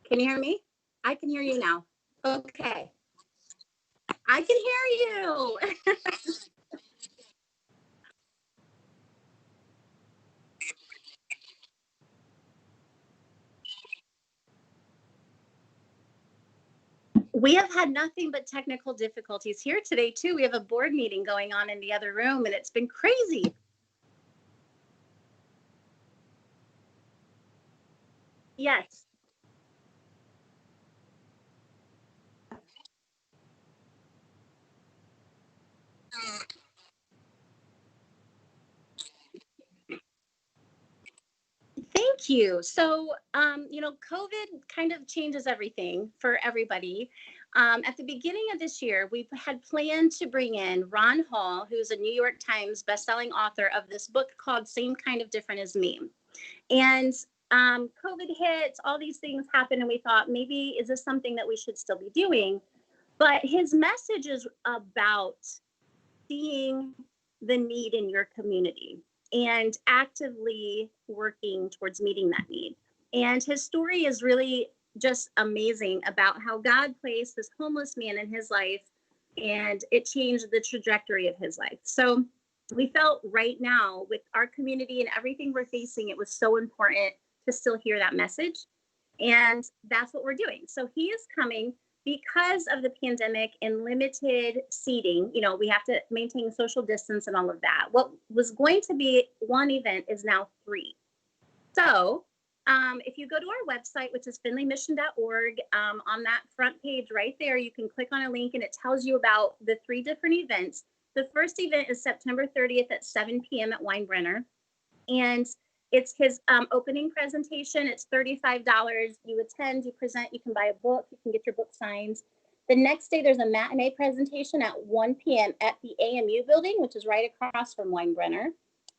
Can you hear me? I can hear you now. Okay. I can hear you. We have had nothing but technical difficulties here today, too. We have a board meeting going on in the other room, and it's been crazy. Yes. Thank you. So, COVID kind of changes everything for everybody. At the beginning of this year, we had planned to bring in Ron Hall, who's a New York Times bestselling author of this book called Same Kind of Different as Me. And COVID hits, all these things happen, and we thought, maybe is this something that we should still be doing? But his message is about seeing the need in your community and actively working towards meeting that need. And his story is really just amazing about how God placed this homeless man in his life and it changed the trajectory of his life. So we felt right now with our community and everything we're facing, it was so important to still hear that message. And that's what we're doing. So he is coming because of the pandemic and limited seating. We have to maintain social distance and all of that. What was going to be one event is now three. So if you go to our website, which is finleymission.org, on that front page right there, you can click on a link and it tells you about the three different events. The first event is September 30th at 7 p.m. at Weinbrenner. And it's his opening presentation. It's $35. You attend, you present, you can buy a book, you can get your book signed. The next day, there's a matinee presentation at 1 p.m. at the AMU building, which is right across from Weinbrenner.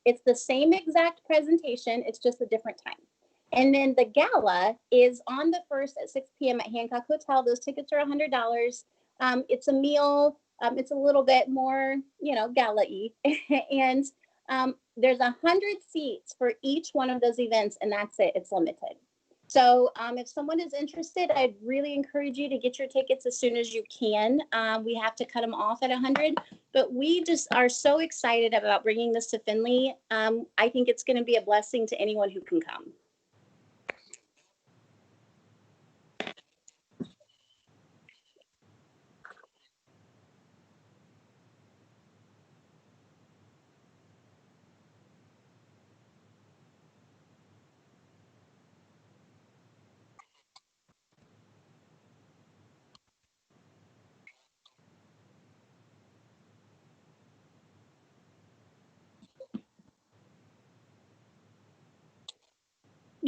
It's the same exact presentation, it's just a different time. And then the gala is on the 1st at 6 p.m. at Hancock Hotel. Those tickets are $100. It's a meal. It's a little bit more, gala-y. And there's 100 seats for each one of those events, and that's it. It's limited. So if someone is interested, I'd really encourage you to get your tickets as soon as you can. We have to cut them off at 100, but we just are so excited about bringing this to Findlay. I think it's going to be a blessing to anyone who can come.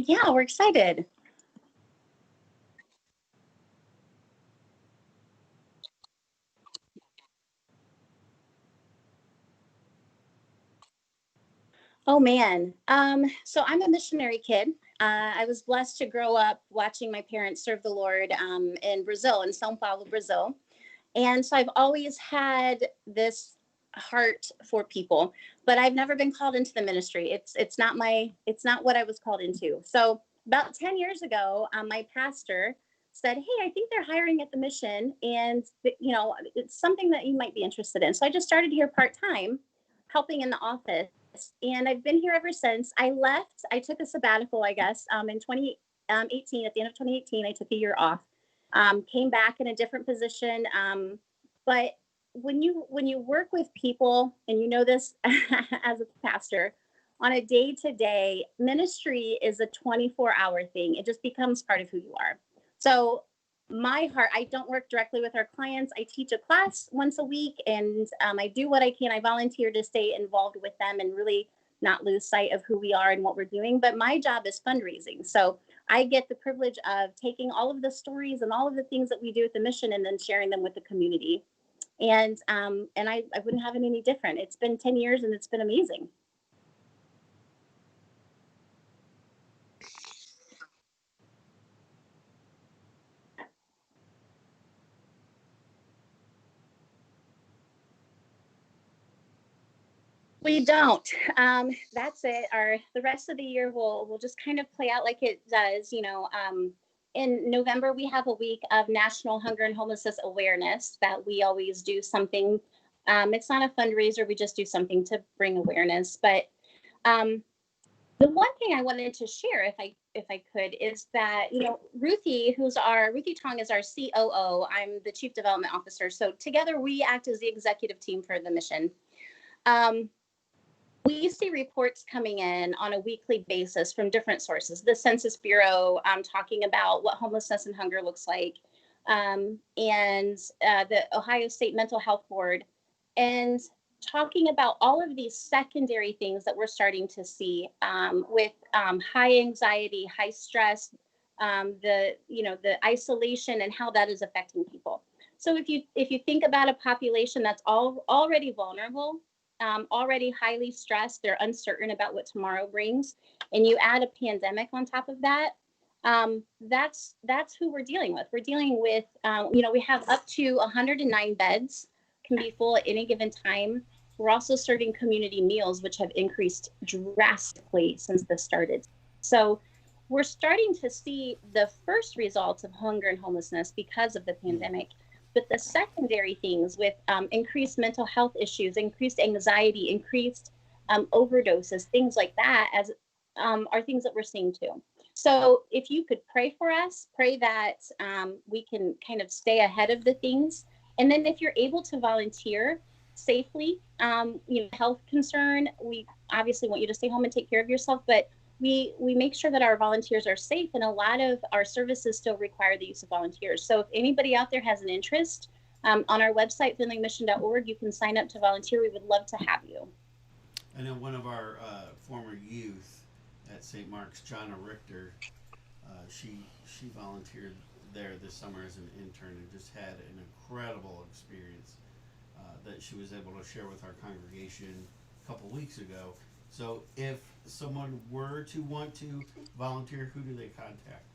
Yeah, we're excited. Oh man. So I'm a missionary kid. I was blessed to grow up watching my parents serve the Lord in Brazil, in São Paulo, Brazil. And so I've always had this heart for people, but I've never been called into the ministry. It's not what I was called into. So about 10 years ago, my pastor said, "Hey, I think they're hiring at the mission, and it's something that you might be interested in." So I just started here part-time, helping in the office, and I've been here ever since. I took a sabbatical, I guess, in 2018. At the end of 2018, I took a year off. Came back in a different position. But when you work with people, and you know this as a pastor, on a day-to-day, ministry is a 24-hour thing. It just becomes part of who you are. So my heart, I don't work directly with our clients. I teach a class once a week, and I do what I can. I volunteer to stay involved with them and really not lose sight of who we are and what we're doing. But my job is fundraising. So I get the privilege of taking all of the stories and all of the things that we do at the mission and then sharing them with the community. And I wouldn't have it any different. It's been 10 years and it's been amazing. We don't. That's it. The rest of the year will just kind of play out like it does. in November, we have a week of National Hunger and Homelessness Awareness that we always do something. It's not a fundraiser, we just do something to bring awareness. But um, the one thing I wanted to share, if I could, is that Ruthie Tong is our COO. I'm the Chief Development Officer. So together we act as the executive team for the mission. Um, we see reports coming in on a weekly basis from different sources. The Census Bureau talking about what homelessness and hunger looks like, and the Ohio State Mental Health Board, and talking about all of these secondary things that we're starting to see with high anxiety, high stress, the isolation and how that is affecting people. So if you think about a population that's already vulnerable, already highly stressed, they're uncertain about what tomorrow brings, and you add a pandemic on top of that, that's who we're dealing with. We're dealing with, we have up to 109 beds can be full at any given time. We're also serving community meals, which have increased drastically since this started. So we're starting to see the first results of hunger and homelessness because of the pandemic. But the secondary things with increased mental health issues, increased anxiety, increased overdoses, things like that, as are things that we're seeing too. So if you could pray for us, pray that we can kind of stay ahead of the things. And then if you're able to volunteer safely, health concern, we obviously want you to stay home and take care of yourself, but we make sure that our volunteers are safe, and a lot of our services still require the use of volunteers. So if anybody out there has an interest, on our website, finleymission.org, you can sign up to volunteer. We would love to have you. I know one of our former youth at St. Mark's, Jonna Richter, she volunteered there this summer as an intern and just had an incredible experience that she was able to share with our congregation a couple weeks ago. So if someone were to want to volunteer, who do they contact?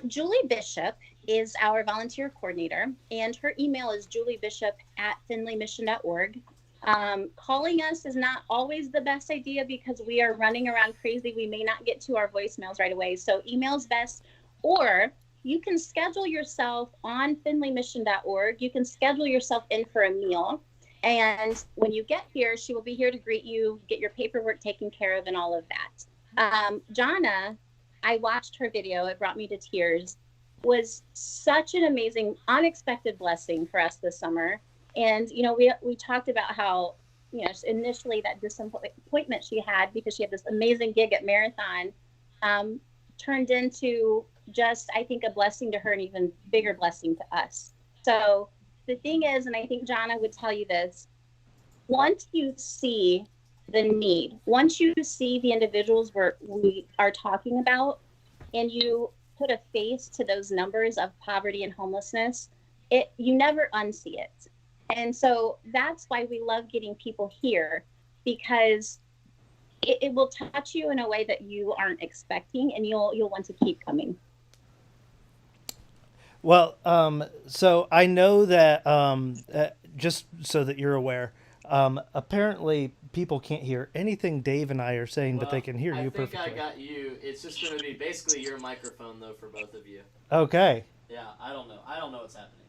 Julie Bishop is our volunteer coordinator, and her email is juliebishop@finleymission.org. Calling us is not always the best idea because we are running around crazy. We may not get to our voicemails right away. So email's best, or you can schedule yourself on finleymission.org. You can schedule yourself in for a meal. And when you get here, she will be here to greet you, get your paperwork taken care of, and all of that. Jonna, I watched her video. It brought me to tears. Was such an amazing, unexpected blessing for us this summer. And, we talked about how, initially that disappointment she had because she had this amazing gig at Marathon turned into just, I think, a blessing to her, an even bigger blessing to us. So the thing is, and I think Jonna would tell you this, once you see the need, once you see the individuals we are talking about, and you put a face to those numbers of poverty and homelessness, you never unsee it. And so that's why we love getting people here, because it will touch you in a way that you aren't expecting, and you'll want to keep coming. Well, so I know that just so that you're aware, apparently people can't hear anything Dave and I are saying, but they Well, can hear I you think perfectly. I got you. It's just going to be basically your microphone, though, for both of you. Okay. Yeah, I don't know. I don't know what's happening.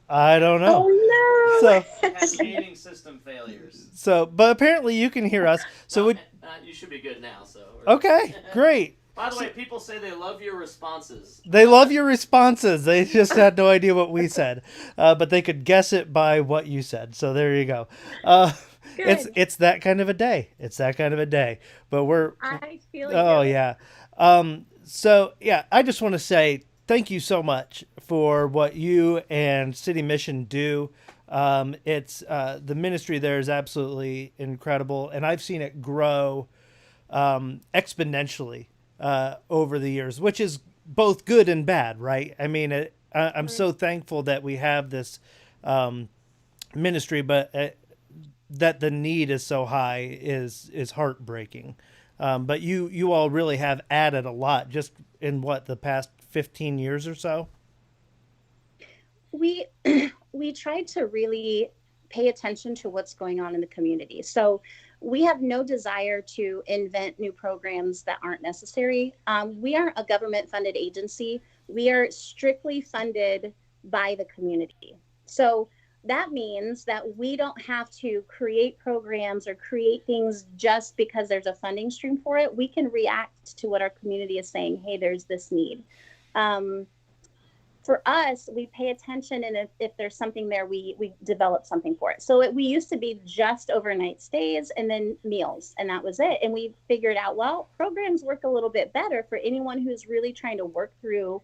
I don't know. Oh So, I have gating system failures. but apparently you can hear us. So No, would you should be good now. So. okay, great. By the way, people say they love your responses. They love your responses. They just had no idea what we said, but they could guess it by what you said. So there you go. Good. It's that kind of a day. It's that kind of a day. But we're I feel oh you. yeah. So yeah, I just want to say thank you so much for what you and City Mission do. It's the ministry there is absolutely incredible, and I've seen it grow exponentially over the years, which is both good and bad, right? I mean, I'm so thankful that we have this ministry, but that the need is so high is heartbreaking. But you all really have added a lot just in the past 15 years or so. We we tried to really pay attention to what's going on in the community. So we have no desire to invent new programs that aren't necessary. We aren't a government funded agency. We are strictly funded by the community. So that means that we don't have to create programs or create things just because there's a funding stream for it. We can react to what our community is saying. Hey, there's this need. For us, we pay attention, and if there's something there, we develop something for it. So we used to be just overnight stays and then meals, and that was it. And we figured out, well, programs work a little bit better for anyone who's really trying to work through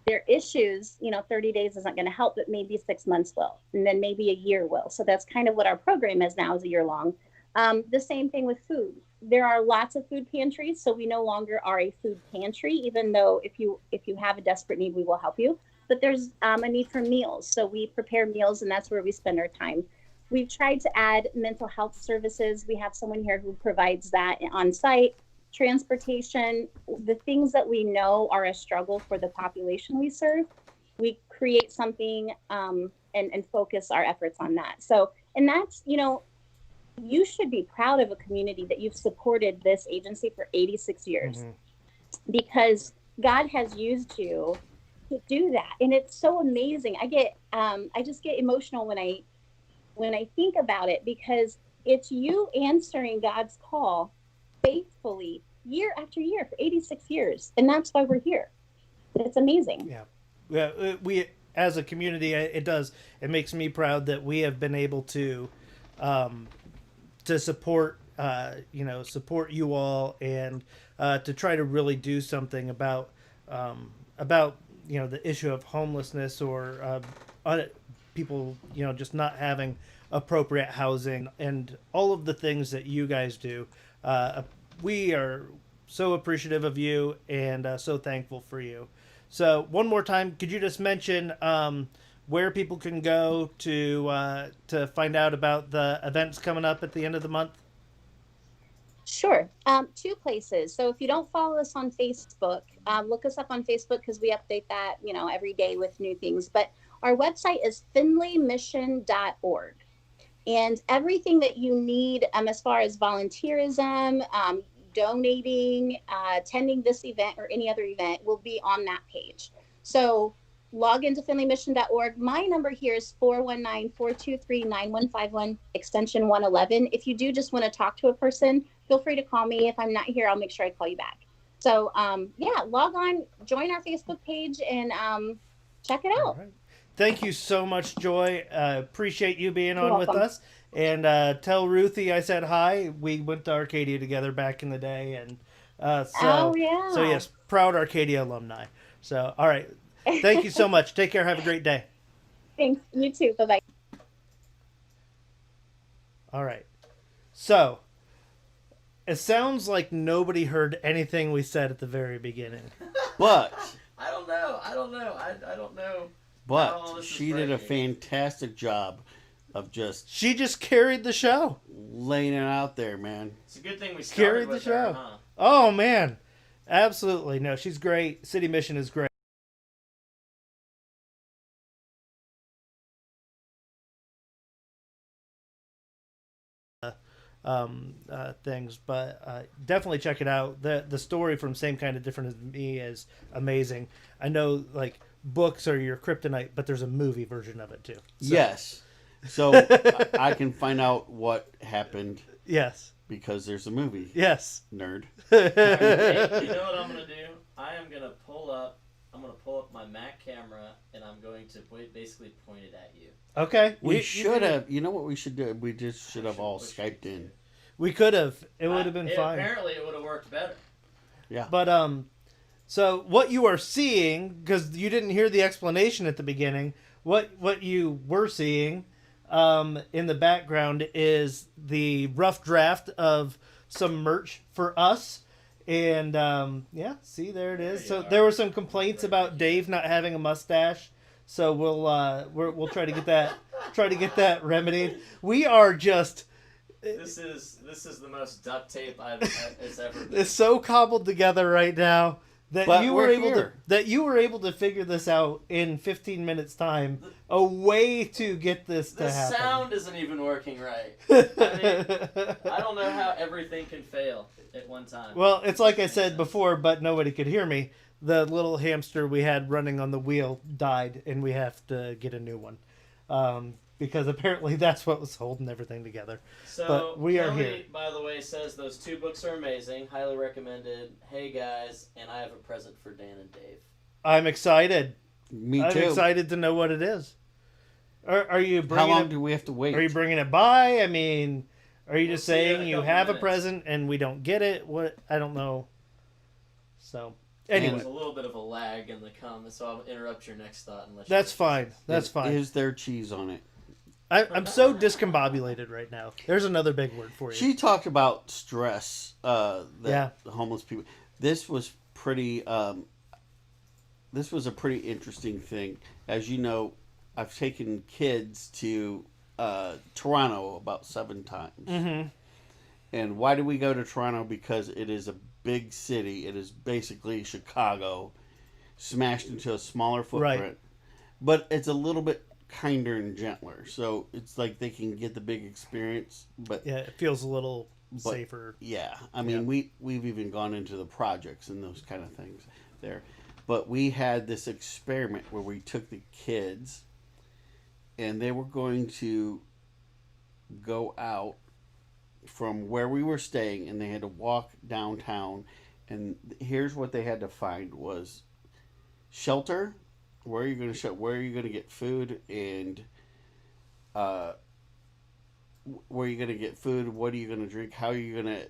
their issues. 30 days isn't going to help, but maybe 6 months will, and then maybe a year will. So that's kind of what our program is now, is a year long. The same thing with food. There are lots of food pantries, so we no longer are a food pantry, even though if you have a desperate need, we will help you. But there's a need for meals. So we prepare meals, and that's where we spend our time. We've tried to add mental health services. We have someone here who provides that on site. Transportation, the things that we know are a struggle for the population we serve, we create something and focus our efforts on that. So, and that's, you should be proud of a community that you've supported this agency for 86 years, because God has used you to do that. And it's so amazing. I just get emotional when I think about it, because it's you answering God's call faithfully year after year for 86 years. And that's why we're here. It's amazing. Yeah. We, as a community, it makes me proud that we have been able to support, support you all, and to try to really do something about the issue of homelessness, or people, just not having appropriate housing, and all of the things that you guys do. We are so appreciative of you, and so thankful for you. So one more time, could you just mention where people can go to find out about the events coming up at the end of the month? Sure. Two places. So if you don't follow us on Facebook, look us up on Facebook, because we update that, every day with new things. But our website is finleymission.org. And everything that you need as far as volunteerism, donating, attending this event or any other event will be on that page. So log into finleymission.org. My number here is 419-423-9151, extension 111. If you do just want to talk to a person, feel free to call me. If I'm not here, I'll make sure I call you back. So log on, join our Facebook page, and check it out. Right. Thank you so much, Joy. Appreciate you being on welcome. with us. And tell Ruthie I said hi. We went to Arcadia together back in the day. And so yes, proud Arcadia alumni. So, all right. Thank you so much. Take care. Have a great day. Thanks. You too. Bye-bye. All right. So, it sounds like nobody heard anything we said at the very beginning. But I don't know. I don't know. But she did a fantastic job of She just carried the show. laying it out there, man. It's a good thing we started Carried the with show. her, huh? Oh, man. Absolutely. No, she's great. City Mission is great. Things, but definitely check it out. The story from Same Kind of Different as Me is amazing. I know, like, books are your kryptonite, but there's a movie version of it too. So. Yes. So I can find out what happened. Yes. Because there's a movie. Yes. Nerd. Hey, you know what I'm gonna do? I'm gonna pull up my Mac camera, and I'm going to basically point it at you. Okay. We should have. You know what we should do? We just should have all Skyped in. We could have. It would have been fine. Apparently, it would have worked better. Yeah. But so what you are seeing, because you didn't hear the explanation at the beginning, what you were seeing in the background is the rough draft of some merch for us. And see, there it is. So there were some complaints about Dave not having a mustache. So we'll try to get that remedied. We are just. This is the most duct tape it's ever been. It's so cobbled together right now. that But you we're were able here. you were able to figure this out in 15 minutes time, a way to get this to The happen. sound isn't even working right. I don't know how everything can fail at one time. Well, it's like I Makes said sense. before, but nobody could hear me. The little hamster we had running on the wheel died, and we have to get a new one. Because apparently that's what was holding everything together. So But we are Kelly, here. by the way, says those 2 books are amazing, highly recommended. Hey guys, and I have a present for Dan and Dave. I'm excited. Me I'm too. excited to know what it is. Are you How bringing long it? do we have to wait? Are you bringing it by? I mean, are you We'll just see in saying a you couple have a minutes. present and we don't get it? What? I don't know. So There's anyway, a little bit of a lag in the comment, so I'll interrupt your next thought and let you. that's finish. fine. That's fine. Is there cheese on it? I'm so discombobulated right now. There's another big word for you. She talked about stress. That Yeah. homeless people. This was pretty. This was a pretty interesting thing. As you know, I've taken kids to Toronto about 7 times. Mm-hmm. And why do we go to Toronto? Because it is a big city. It is basically Chicago, smashed into a smaller footprint. Right. But it's a little bit kinder and gentler. So it's like they can get the big experience. But Yeah, it feels a little But- safer. yeah, I mean, we've even gone into the projects and those kind of things there. But we had this experiment where we took the kids and they were going to go out from where we were staying and they had to walk downtown, and here's what they had to find was shelter. Where are you going to where are you going to get food, and where are you going to get food, what are you going to drink, how are you going to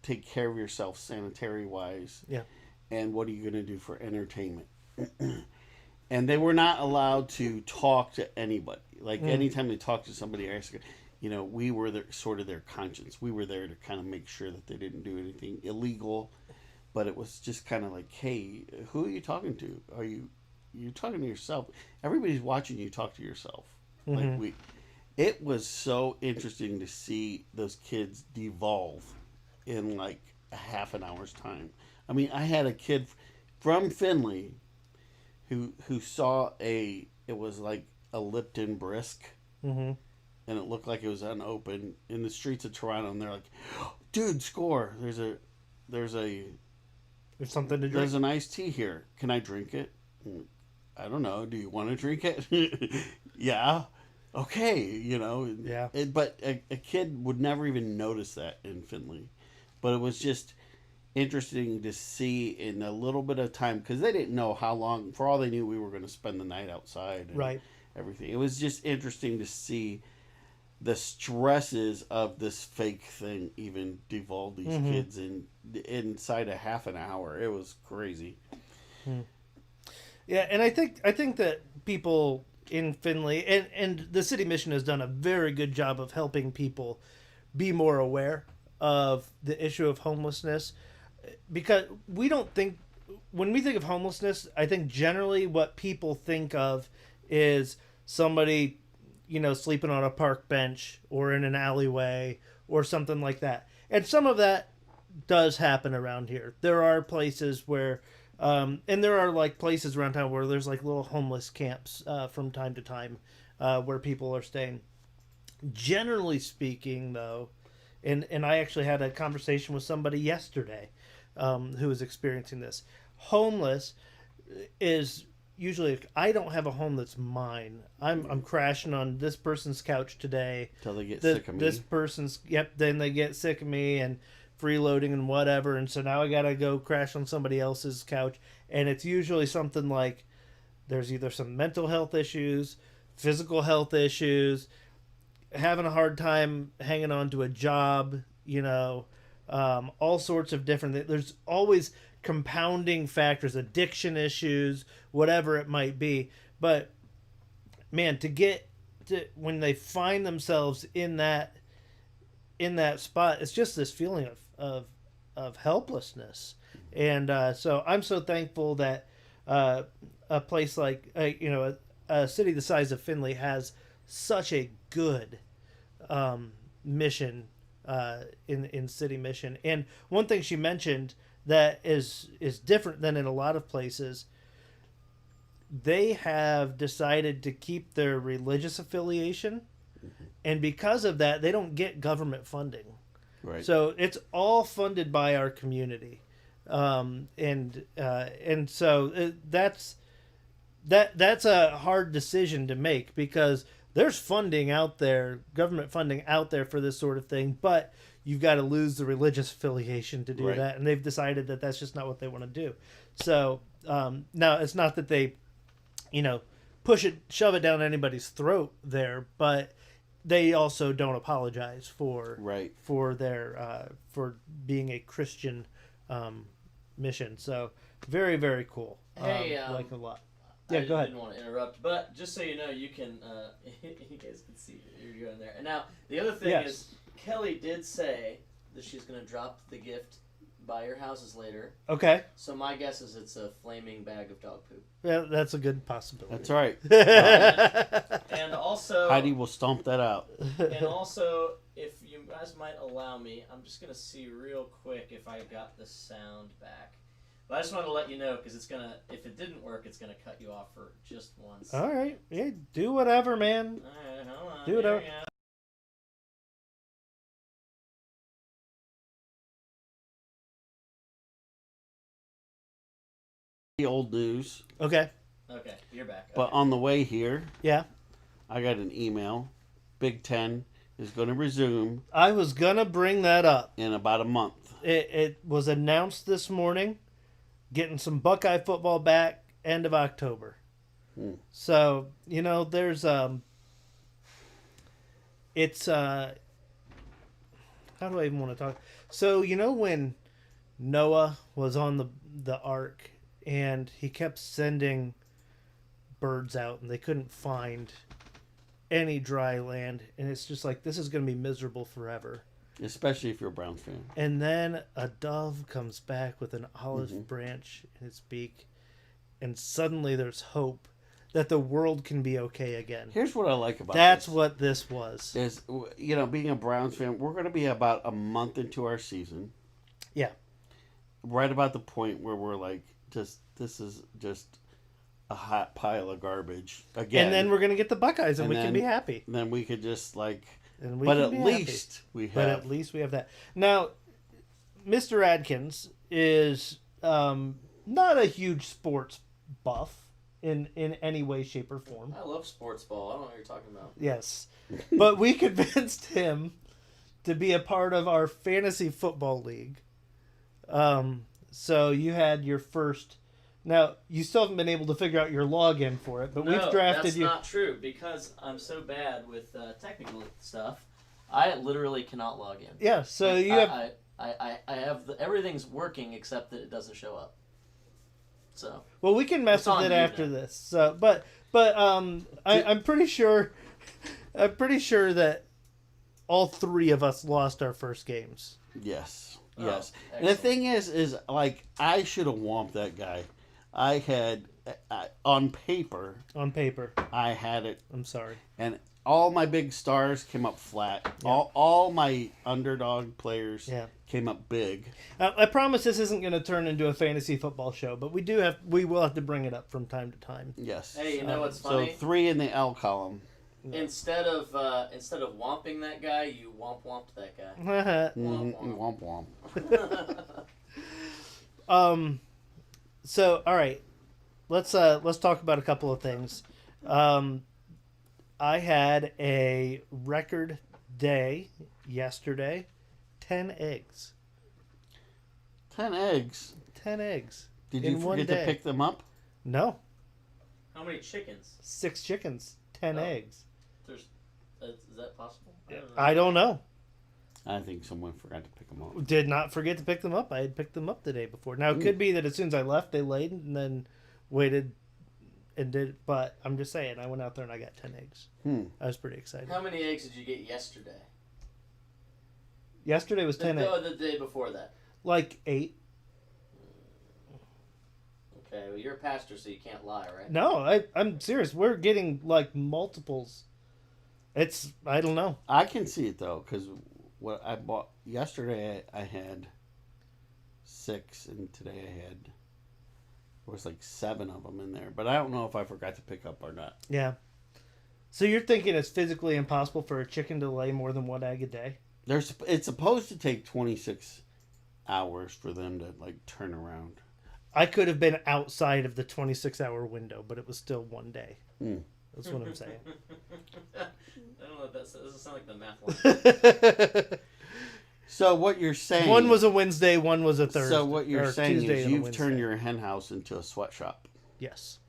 take care of yourself sanitary wise, Yeah. and what are you going to do for entertainment. And they were not allowed to talk to anybody. Like anytime they talked to somebody, we were sort of their conscience. We were there to kind of make sure that they didn't do anything illegal, but it was just kind of like, hey, who are you talking to? You're talking to yourself. Everybody's watching you talk to yourself. Like it was so interesting to see those kids devolve in like a half an hour's time. I mean, I had a kid from Findlay who saw it was like a Lipton brisk, Mm-hmm. and it looked like it was unopened in the streets of Toronto, and they're like, dude, score, there's There's something to drink. there's an iced tea here, can I drink it? I don't know, do you want to drink it? Yeah, okay, Yeah. But a kid would never even notice that in Findlay, but it was just interesting to see in a little bit of time, because they didn't know how long. For all they knew, we were going to spend the night outside and Right. everything. It was just interesting to see the stresses of this fake thing even devolve these kids inside a half an hour. It was crazy. Yeah, and I think that people in Findlay and the city mission has done a very good job of helping people be more aware of the issue of homelessness, because we don't think, when we think of homelessness, I think generally what people think of is somebody, sleeping on a park bench or in an alleyway or something like that. And some of that does happen around here. There are places where, and there are like places around town where there's like little homeless camps from time to time where people are staying. Generally speaking, though, and I actually had a conversation with somebody yesterday who was experiencing this. Homeless is usually, I don't have a home that's mine. I'm crashing on this person's couch today. Till they get This, sick of me. this person's, then they get sick of me and freeloading and whatever, and so now I gotta go crash on somebody else's couch. And it's usually something like there's either some mental health issues, physical health issues, having a hard time hanging on to a job, all sorts of different. There's always compounding factors, addiction issues, whatever it might be. But man, to get to when they find themselves in that spot, it's just this feeling of helplessness. And so I'm so thankful that a place like a city the size of Findlay has such a good mission in city mission. And one thing she mentioned that is different than in a lot of places. They have decided to keep their religious affiliation, and because of that, they don't get government funding. Right. So it's all funded by our community, and so that's a hard decision to make because there's funding out there, government funding out there for this sort of thing, but you've got to lose the religious affiliation to do Right. that, and they've decided that that's just not what they want to do. So now it's not that they, shove it down anybody's throat there, but they also don't apologize for Right. for their for being a Christian mission. So very, very cool. Hey, like a lot. I Yeah, go ahead. didn't want to interrupt, but just so you know, you can. You guys can see you're going there. And now the other thing Yes. is, Kelly did say that she's going to drop the gift by your houses later. Okay. So my guess is it's a flaming bag of dog poop. Yeah, that's a good possibility. That's right. And also, Heidi will stomp that out. and also, if you guys might allow me, I'm just gonna see real quick if I got the sound back. But I just wanted to let you know because it's gonna. If it didn't work, it's gonna cut you off for just once. All right. Yeah, do whatever, man. All right, hold on. Do whatever. Here we go. The old news. Okay. Okay, you're back. But Okay. on the way here, Yeah. I got an email. Big Ten is going to resume I was gonna bring that up. in about a month. It was announced this morning, getting some Buckeye football back end of October. Hmm. So there's it's how do I even want to talk? So when Noah was on the ark and he kept sending birds out and they couldn't find any dry land, and it's just like this is going to be miserable forever. Especially if you're a Browns fan. And then a dove comes back with an olive branch in its beak, and suddenly there's hope that the world can be okay again. Here's what I like about That's this. what this was. Is, being a Browns fan, we're going to be about a month into our season. Yeah. Right about the point where we're like, this is just a hot pile of garbage again. And then we're gonna get the Buckeyes, and And we can then- be happy. then we could just And we but can at be happy. least we But have. at least we have that. Now, Mr. Adkins is not a huge sports buff in any way, shape, or form. I love sports ball. I don't know what you're talking about. Yes. But we convinced him to be a part of our fantasy football league. So you had your first. Now, you still haven't been able to figure out your login for it, but we've drafted that's you. not true because I'm so bad with technical stuff. I literally cannot log in. Yeah, so you have. I have everything's working except that it doesn't show up. So Well, we can mess It's with on it you after now. this. So, I'm pretty sure. I'm pretty sure that all three of us lost our first games. Yes. Oh, Yes. And the excellent. thing is like I should have whomped that guy. I had on paper. On paper, I had it, I'm sorry. and all my big stars came up flat. Yeah. All my underdog players Yeah. came up big. I promise this isn't going to turn into a fantasy football show, but we will have to bring it up from time to time. Yes. Hey, you know what's So funny? 3 in the L column. Instead of whomping that guy, you whomped that guy. Mm-hmm. Womp womp. So all right, let's talk about a couple of things. I had a record day yesterday. 10 eggs. 10 eggs. 10 eggs. Did In you one forget day. to pick them up? No, How many chickens? 6 chickens. 10 Oh. eggs. Is that possible? I don't know. I think someone forgot to pick them up. Did not forget to pick them up. I had picked them up the day before. Now it could be that as soon as I left, they laid and then waited and did. But I'm just saying, I went out there and I got 10 eggs. I was pretty excited. How many eggs did you get yesterday? Yesterday was 10 eggs. The day before that. Like 8. Okay, well you're a pastor, so you can't lie, right? No, I'm serious. We're getting like multiples. I don't know. I can see it though, because what I bought yesterday, I had 6, and today there was like 7 of them in there. But I don't know if I forgot to pick up or not. Yeah. So you're thinking it's physically impossible for a chicken to lay more than 1 egg a day? It's supposed to take 26 hours for them to like turn around. I could have been outside of the 26-hour window, but it was still 1 day. Mm. That's what I'm saying. I don't know if that doesn't sound like the math line. So what you're saying? One was a Wednesday, one was a Thursday. So what you're saying Tuesday is and a you've Wednesday. turned your hen house into a sweatshop. Yes,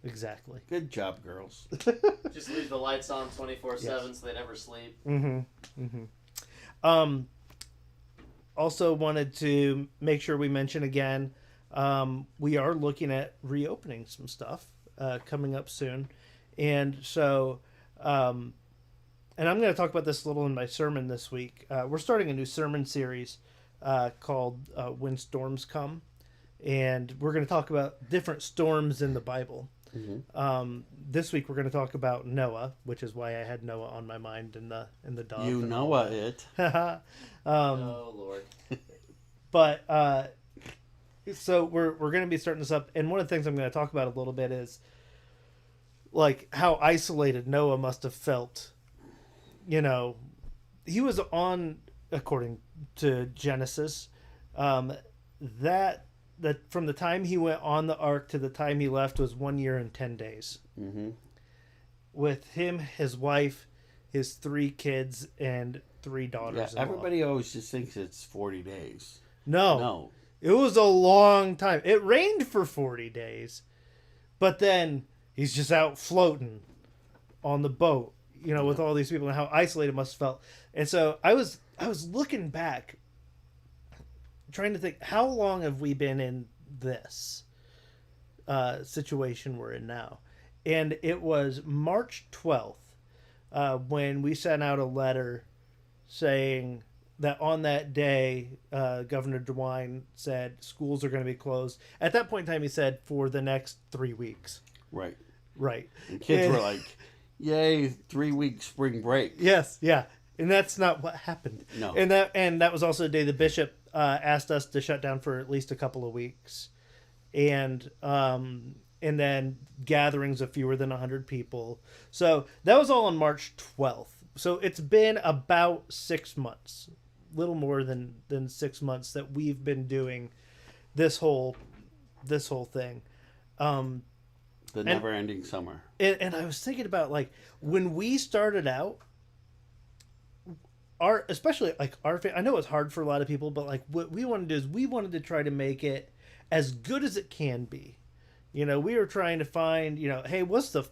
exactly. Good job, girls. Just leave the lights on 24/7 so they never sleep. Also wanted to make sure we mention again, we are looking at reopening some stuff coming up soon. And so, and I'm going to talk about this a little in my sermon this week. We're starting a new sermon series called When Storms Come. And we're going to talk about different storms in the Bible. Mm-hmm. This week we're going to talk about Noah, which is why I had Noah on my mind in the dog. You know it. Oh Lord. But so we're going to be starting this up, and one of the things I'm going to talk about a little bit is like how isolated Noah must have felt. You know, he was on, according to Genesis, that from the time he went on the ark to the time he left was 1 year and 10 days. Mm-hmm. With him, his wife, his 3 kids, and 3 daughters. Yeah, everybody always just thinks it's 40 days. No. It was a long time. It rained for 40 days. But then he's just out floating on the boat, you know, with all these people, and how isolated it must have felt. And so I was looking back, trying to think, how long have we been in this situation we're in now? And it was March 12th when we sent out a letter saying that on that day, Governor DeWine said schools are going to be closed. At that point in time, he said for the next 3 weeks. Right. Right. And kids were like, yay, 3 week spring break. Yes, yeah. And that's not what happened. No. And that was also the day the bishop asked us to shut down for at least a couple of weeks. And then gatherings of fewer than 100 people. So that was all on March 12th. So it's been about 6 months, little more than 6 months that we've been doing this whole thing. The never-ending summer. And I was thinking about, like, when we started out, especially our family, I know it's hard for a lot of people, but like what we wanted to do is we wanted to try to make it as good as it can be. You know, we were trying to find, you know, hey, what's the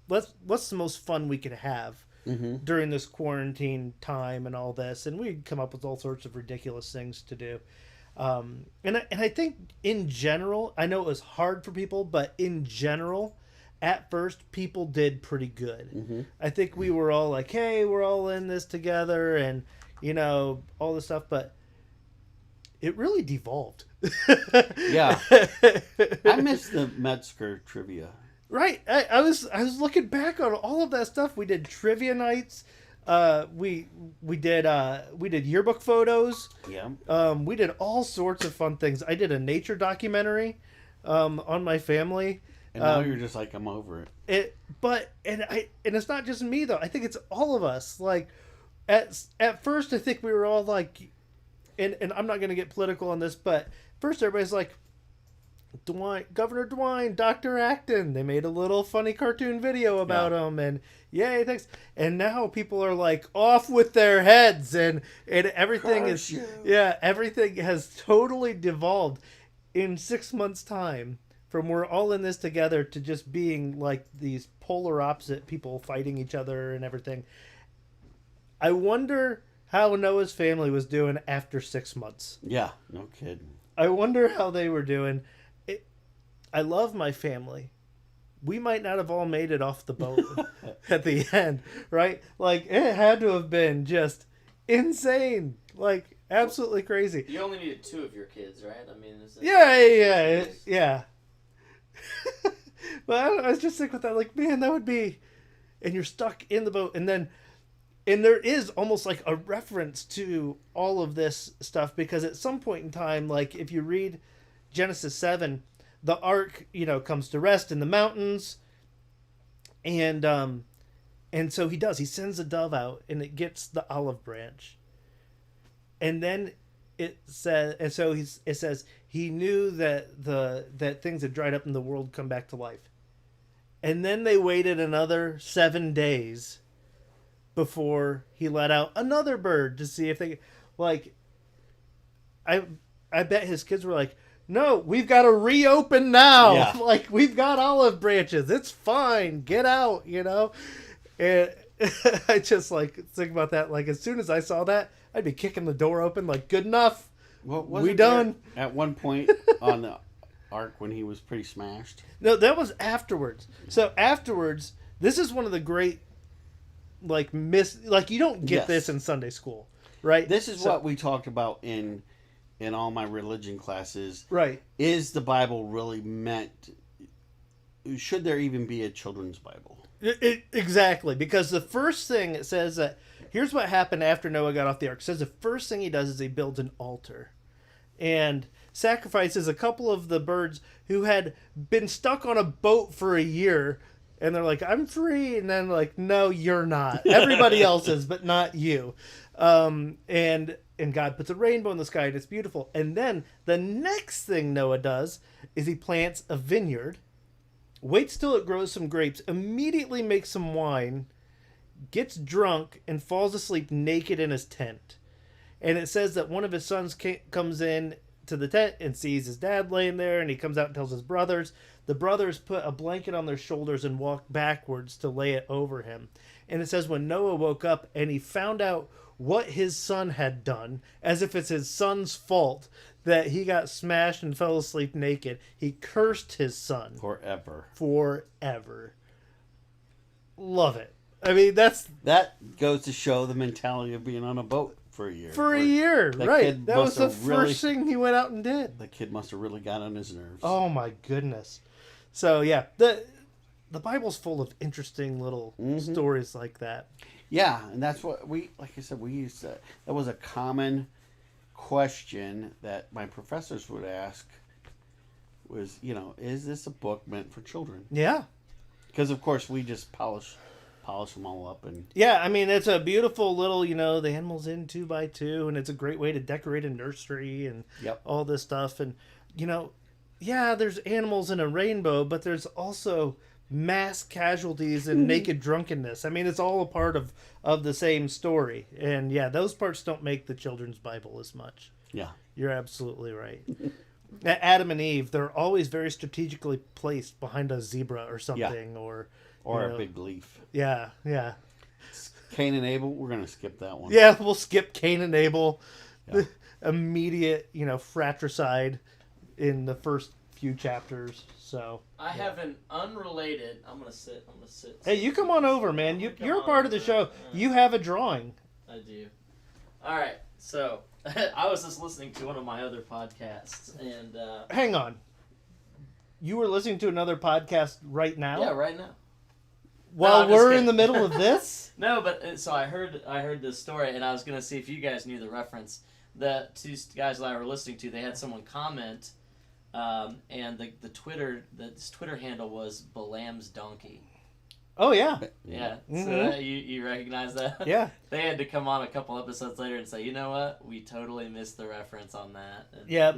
most fun we could have during this quarantine time and all this, and we'd come up with all sorts of ridiculous things to do. And I think in general, I know it was hard for people, but in general, at first, people did pretty good. Mm-hmm. I think we were all like, hey, we're all in this together, and, you know, all this stuff, but it really devolved. Yeah. I miss the Metzger trivia. Right. I was looking back on all of that stuff. We did trivia nights. We did yearbook photos. Yeah. We did all sorts of fun things. I did a nature documentary on my family. And now you're just like, I'm over it. And it's not just me though. I think it's all of us. Like at first I think we were all like, and I'm not going to get political on this, but first everybody's like, Governor DeWine, Dr. Acton. They made a little funny cartoon video about him, and yay, thanks. And now people are like off with their heads, and everything everything has totally devolved in 6 months' time. From we're all in this together to just being like these polar opposite people fighting each other and everything. I wonder how Noah's family was doing after 6 months. Yeah, no kidding. I wonder how they were doing. I love my family. We might not have all made it off the boat at the end, right? Like, it had to have been just insane. Like, absolutely crazy. You only needed 2 of your kids, right? I mean, Yeah. But I was just thinking with that, like, man, that would be... And you're stuck in the boat. And then And there is almost like a reference to all of this stuff, because at some point in time, like if you read Genesis 7, the ark, comes to rest in the mountains, and so he sends a dove out, and it gets the olive branch. And then it says he knew that things had dried up in the world come back to life. And then they waited another 7 days before he let out another bird to see if they, like, I bet his kids were like, no, we've got to reopen now. Yeah. Like, we've got olive branches. It's fine. Get out, And I just, like, think about that. Like, as soon as I saw that, I'd be kicking the door open, like, good enough. Well, We done. At one point on the ark when he was pretty smashed. No, that was afterwards. So afterwards, this is one of the great, like, you don't get Yes. this in Sunday school, right? This is what we talked about in all my religion classes. Right. Is the Bible really meant? Should there even be a children's Bible? Exactly, because the first thing it says that here's what happened after Noah got off the ark. It says the first thing he does is he builds an altar and sacrifices a couple of the birds who had been stuck on a boat for a year, and they're like, I'm free, and then like, no, you're not. Everybody else is, but not you. And God puts a rainbow in the sky, and it's beautiful. And then the next thing Noah does is he plants a vineyard, waits till it grows some grapes, immediately makes some wine, gets drunk, and falls asleep naked in his tent. And it says that one of his sons comes in to the tent and sees his dad laying there, and he comes out and tells his brothers. The brothers put a blanket on their shoulders and walk backwards to lay it over him. And it says when Noah woke up and he found out what his son had done, as if it's his son's fault that he got smashed and fell asleep naked, he cursed his son forever. Love it. I mean, that goes to show the mentality of being on a boat for a year. Right. That was the first thing he went out and did. The kid must have really got on his nerves. Oh my goodness. So yeah, the Bible's full of interesting little stories like that. Yeah, and that's what like I said, we used to. That was a common question that my professors would ask. Was is this a book meant for children? Yeah. Because of course we just polish them all up and. Yeah, I mean it's a beautiful little the animals in 2x2, and it's a great way to decorate a nursery and all this stuff, and yeah, there's animals in a rainbow, but there's also mass casualties and naked drunkenness. I mean, it's all a part of the same story. And yeah, those parts don't make the children's Bible as much. Yeah. You're absolutely right. Adam and Eve, they're always very strategically placed behind a zebra or something, or a big leaf. Yeah. Cain and Abel, we're going to skip that one. Yeah, we'll skip Cain and Abel. Yeah. Immediate, fratricide in the first few chapters. So I have an unrelated. I'm gonna sit. Hey, you come on over, man. You're a part of the show. You have a drawing. I do. All right. So I was just listening to one of my other podcasts, and hang on. You were listening to another podcast right now? Yeah, right now. While we're in the middle of this? No, but so I heard this story, and I was gonna see if you guys knew the reference. The two guys that I were listening to, they had someone comment. And the Twitter handle was Balaam's Donkey. Oh yeah. Yeah. Mm-hmm. So you recognize that? Yeah. They had to come on a couple episodes later and say, you know what, we totally missed the reference on that. And, yeah.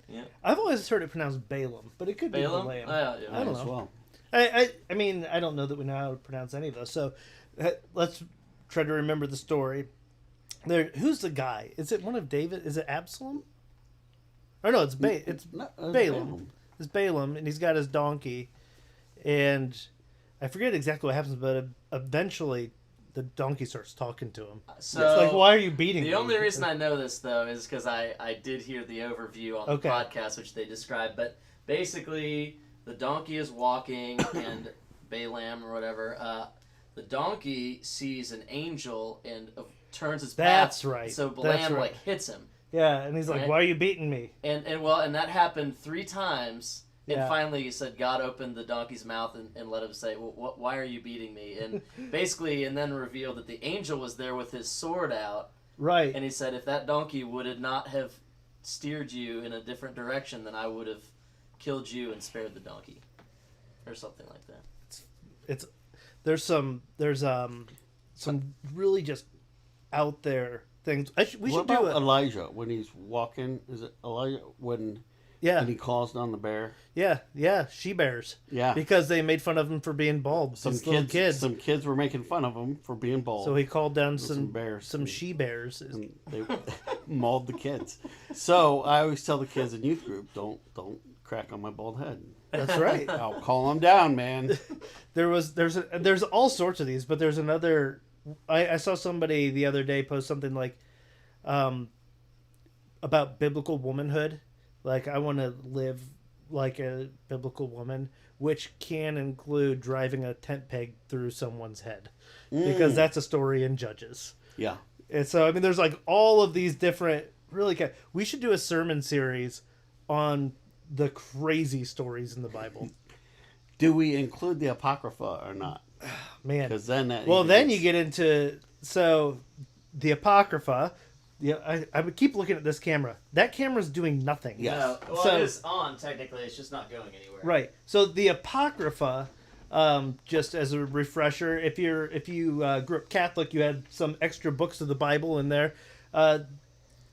Yeah. I've always heard it pronounced Balaam, but it could be Balaam. Yeah, I don't know. Well. I mean, I don't know that we know how to pronounce any of those. So let's try to remember the story. Who's the guy? Is it one of David? Is it Absalom? Or no, it's Balaam. It's Balaam, and he's got his donkey, and I forget exactly what happens, but eventually the donkey starts talking to him. So it's like, why are you beating me? The only reason I know this, though, is because I did hear the overview on the podcast, which they described. But basically, the donkey is walking, and Balaam or whatever, the donkey sees an angel and turns his path. That's right. So Balaam hits him. Yeah, and he's like, "Why are you beating me?" And that happened 3 times, And Yeah. finally, he said God opened the donkey's mouth and let him say, well, why are you beating me? And basically, and then revealed that the angel was there with his sword out. Right. And he said, if that donkey would not have steered you in a different direction, then I would have killed you and spared the donkey. Or something like that. There's some really just out there things. We What should do about it. Elijah when he's walking? Is it Elijah when Yeah. and he calls down the bear? Yeah, she bears. Yeah. Because they made fun of him for being bald. Some These little kids. Some kids were making fun of him for being bald. So he called down With some some bears. some she bears. And they mauled the kids. So I always tell the kids in youth group, don't crack on my bald head. That's right. I'll call them down, man. There's all sorts of these, but there's another. I saw somebody the other day post something like, about biblical womanhood. Like, I want to live like a biblical woman, which can include driving a tent peg through someone's head, because that's a story in Judges. Yeah. And so, I mean, there's like all of these different. We should do a sermon series on the crazy stories in the Bible. Do we include the Apocrypha or not? Man, Because then then you get into the Apocrypha. Yeah, I would keep looking at this camera. That camera's doing nothing. Yeah. No, well, So- it is on, technically. It's just not going anywhere. Right. So the Apocrypha, just as a refresher, if you grew up Catholic, you had some extra books of the Bible in there.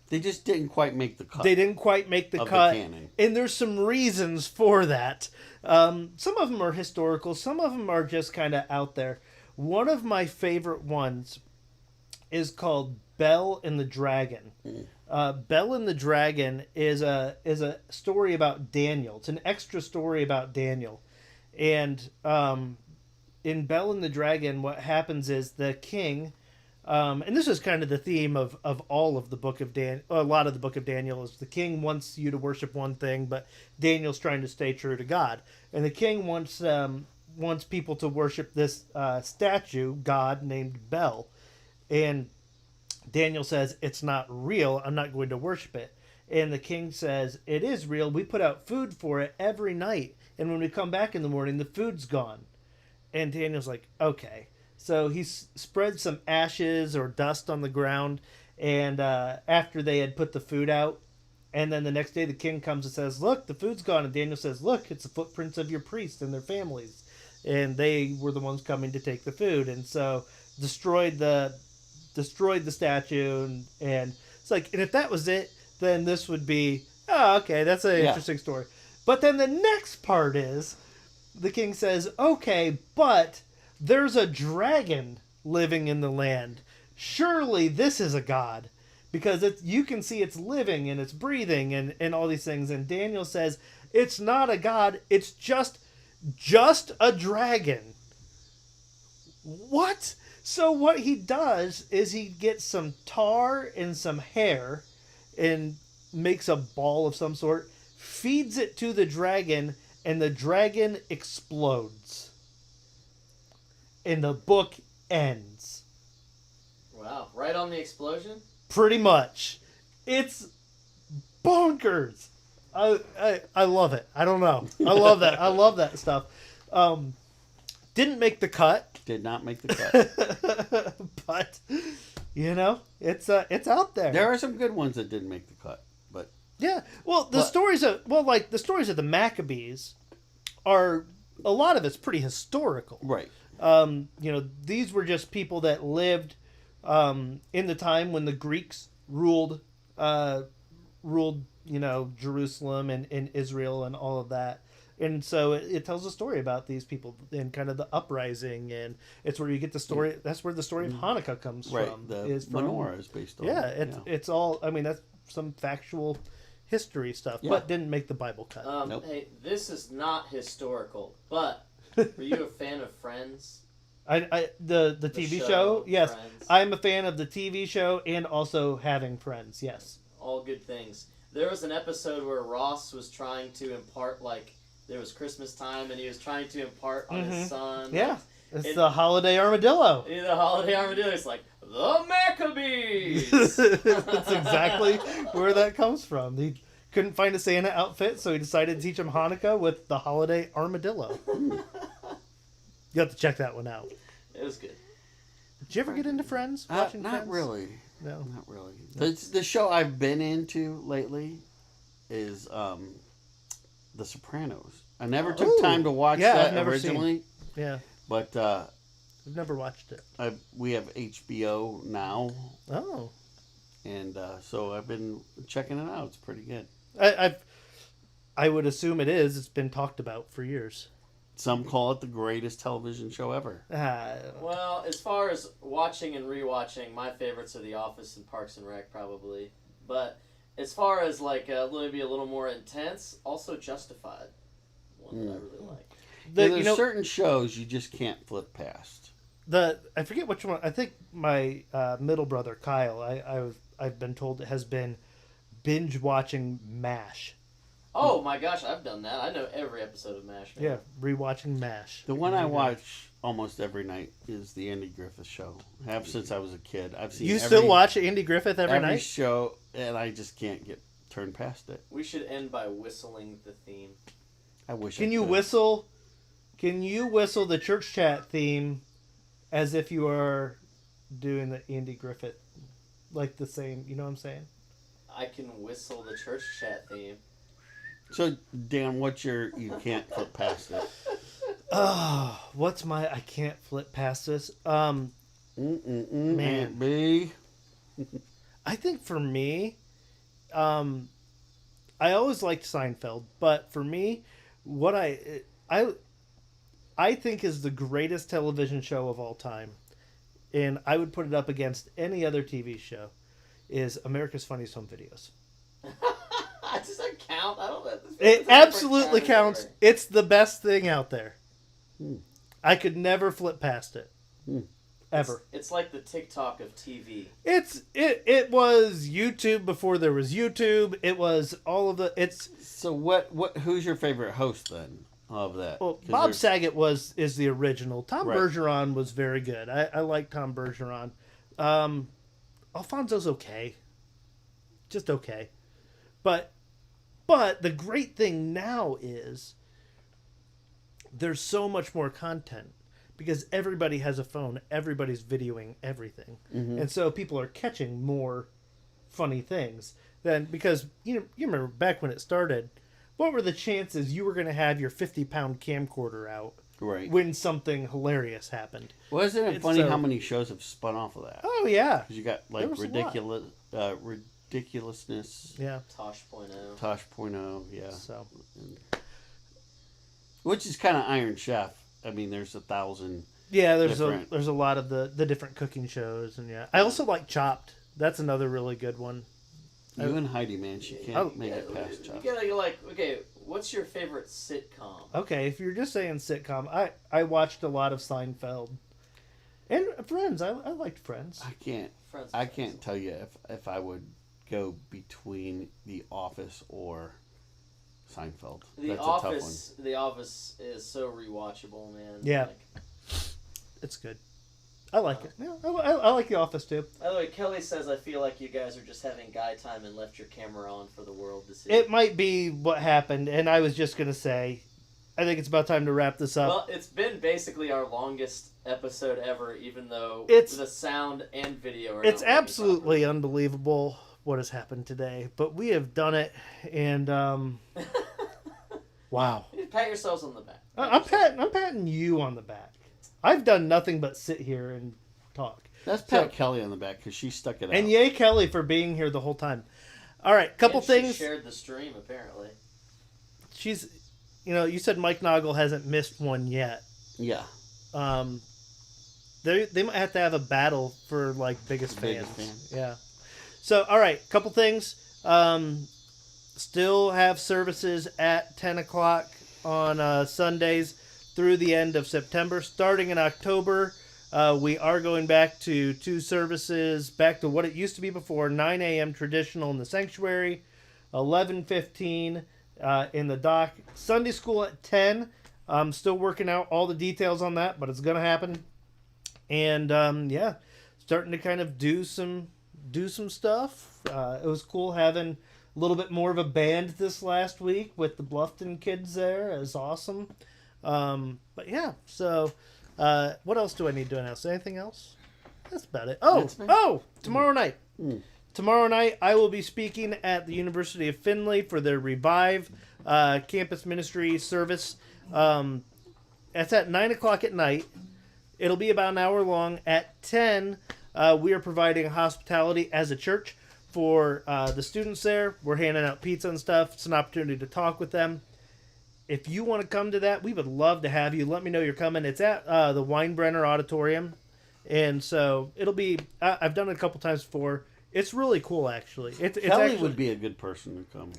They just didn't quite make the cut. They didn't quite make the Of the cut, canon. and there's some reasons for that. Some of them are historical, some of them are just kind of out there. One of my favorite ones is called Bel and the Dragon. Bel and the Dragon is a story about Daniel. It's an extra story about Daniel, and in Bel and the Dragon, what happens is the king. And this is kind of the theme of all of the book of a lot of the book of Daniel is the king wants you to worship one thing, but Daniel's trying to stay true to God. And the king wants people to worship this statue god named Bel. And Daniel says, it's not real. I'm not going to worship it. And the king says, it is real. We put out food for it every night. And when we come back in the morning, the food's gone. And Daniel's like, okay. So he spread some ashes or dust on the ground, and after they had put the food out, and then the next day the king comes and says, look, the food's gone. And Daniel says, look, it's the footprints of your priests and their families. And they were the ones coming to take the food. And so destroyed the statue. And it's like, and if that was it, then this would be, oh, okay, that's an interesting story. But then the next part is, the king says, okay, but there's a dragon living in the land. Surely this is a god, because you can see it's living and it's breathing and all these things. And Daniel says, it's not a god, it's just a dragon. What? So what he does is he gets some tar and some hair and makes a ball of some sort, feeds it to the dragon, and the dragon explodes. And the book ends. Wow. Right on the explosion? Pretty much. It's bonkers. I love it. I don't know. I love that. I love that stuff. Didn't make the cut. Did not make the cut. But, it's out there. There are some good ones that didn't make the cut. But yeah. Well, the stories of the Maccabees are, a lot of it's pretty historical. right. These were just people that lived in the time when the Greeks ruled Jerusalem and Israel and all of that. And so it tells a story about these people and kind of the uprising, and it's where you get the story. That's where the story of Hanukkah comes Right. from. The is from, menorah is based on. Yeah, it's all. I mean, that's some factual history stuff, but didn't make the Bible cut. Nope. Hey, this is not historical, but were you a fan of Friends? The TV show, yes, Friends. I'm a fan of the TV show and also having friends. Yes. All good things. There was an episode where Ross was trying to impart, there was Christmas time, and he was trying to impart on his son. Yeah, it's the holiday armadillo. The holiday armadillo. It's like, the Maccabees! That's exactly where that comes from. couldn't find a Santa outfit, so he decided to teach him Hanukkah with the holiday armadillo. You have to check that one out. It was good. Did you ever get into Friends? Watching Not Friends? really. No. Not really. The show I've been into lately is The Sopranos. I never took time to watch that I've never originally, Yeah, but I've never watched it. we have HBO now, Oh. and so I've been checking it out. It's pretty good. I would assume it is. It's been talked about for years. Some call it the greatest television show ever. Well, as far as watching and rewatching, my favorites are The Office and Parks and Rec, probably. But as far as like maybe a little more intense, also Justified, one that I really like. There's certain shows you just can't flip past. I forget which one. I think my middle brother Kyle. I've been told it has been binge watching MASH. Oh my gosh, I've done that. I know every episode of MASH. Man. Yeah, rewatching MASH. The one I watch almost every night is the Andy Griffith Show. I have since I was a kid. I've seen. Still watch Andy Griffith every every night? show, and I just can't get turned past it. We should end by whistling the theme. I wish. Can I you could. whistle? Can you whistle the church chat theme as if you are doing the Andy Griffith, like the same? You know what I'm saying? I can whistle the church chat theme. So, Dan, what's you can't flip past it? Oh, I can't flip past this. Man. Aunt B. I think for me, I always liked Seinfeld, but for me, what I think is the greatest television show of all time, and I would put it up against any other TV show, is America's Funniest Home Videos. Does that count? I don't know. It absolutely counts. It's the best thing out there. Hmm. I could never flip past it. Ever. It's like the TikTok of TV. It was YouTube before there was YouTube. It was all of the So who's your favorite host then of that? Well, Bob Saget is the original. Tom Bergeron was very good. I like Tom Bergeron. Alfonso's okay. Just okay. But the great thing now is there's so much more content because everybody has a phone. Everybody's videoing everything. Mm-hmm. And so people are catching more funny things than because you remember back when it started, what were the chances you were going to have your 50-pound camcorder out when something hilarious happened? Wasn't it funny how many shows have spun off of that? Oh, yeah. Because you got like ridiculousness. Yeah. Tosh.0, yeah. So. Which is kind of Iron Chef. I mean, there's 1,000. Yeah, there's a lot of the different cooking shows, and I also like Chopped. That's another really good one. You and Heidi, man, she can't make it past Chopped. Okay, what's your favorite sitcom? Okay, if you're just saying sitcom, I watched a lot of Seinfeld. And Friends. I liked Friends. I can't tell you if I would go between The Office or Seinfeld. That's a tough one. The Office is so rewatchable, man. Yeah. It's good. I like it. Yeah, I like The Office too. By the way, Kelly says, I feel like you guys are just having guy time and left your camera on for the world to see. It might be what happened, and I was just going to say, I think it's about time to wrap this up. Well, it's been basically our longest episode ever, even though the sound and video are It's absolutely unbelievable what has happened today, but we have done it, and wow. You pat yourselves on the back. I'm patting you on the back. I've done nothing but sit here and talk. Let's pat Kelly on the back because she stuck it out. And yay, Kelly, for being here the whole time. All right, couple things. She shared the stream, apparently. She's, you said Mike Noggle hasn't missed one yet. Yeah. They might have to have a battle for like biggest fans. Yeah. So, all right, couple things. Still have services at 10 o'clock on Sundays through the end of September. Starting in October, we are going back to 2 services, back to what it used to be before, 9 a.m. traditional in the sanctuary, 11:15 in the dock. Sunday school at 10. I'm still working out all the details on that, but it's going to happen. And, starting to kind of do some stuff. It was cool having little bit more of a band this last week with the Bluffton kids there. It was awesome. But yeah, so what else do I need to announce? Anything else? That's about it. Tomorrow night. Tomorrow night, I will be speaking at the University of Findlay for their Revive campus ministry service. It's at 9 o'clock at night. It'll be about an hour long. At 10, we are providing hospitality as a church for the students there. We're handing out pizza and stuff. It's an opportunity to talk with them. If you want to come to that, we would love to have you. Let me know you're coming. It's at the Weinbrenner Auditorium. And so it'll be, I've done it a couple times before. It's really cool, actually. It's Kelly actually, would be a good person to come.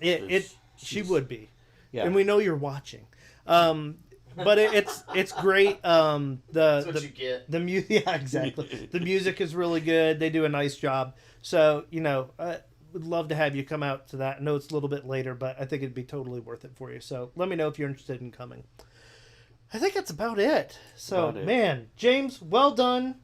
She would be. Yeah. And we know you're watching. But it's great. That's what you get. The music, yeah, exactly. The music is really good. They do a nice job. So, would love to have you come out to that. I know it's a little bit later, but I think it'd be totally worth it for you. So let me know if you're interested in coming. I think that's about it. So, man, James, well done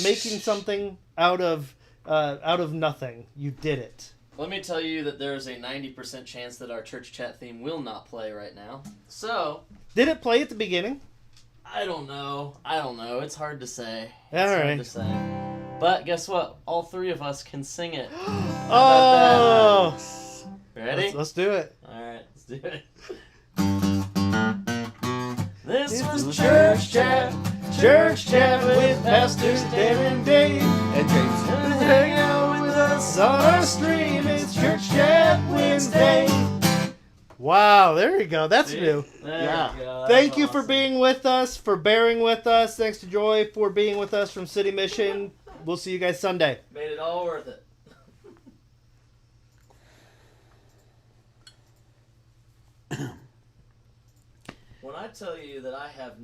making something out of nothing. You did it. Let me tell you that there's a 90% chance that our church chat theme will not play right now. So, did it play at the beginning? I don't know. It's hard to say. Hard to say. But guess what? All three of us can sing it. Oh! Ready? Let's do it. All right, let's do it. This was Church Chat with Pastors Dan and Dave. And James. Hang out with us on our stream. It's Church Chat Wednesday. Wow, there you go. That's new. Yeah. Thank you for being with us, for bearing with us. Thanks to Joy for being with us from City Mission. We'll see you guys Sunday. Made it all worth it. When I tell you that I have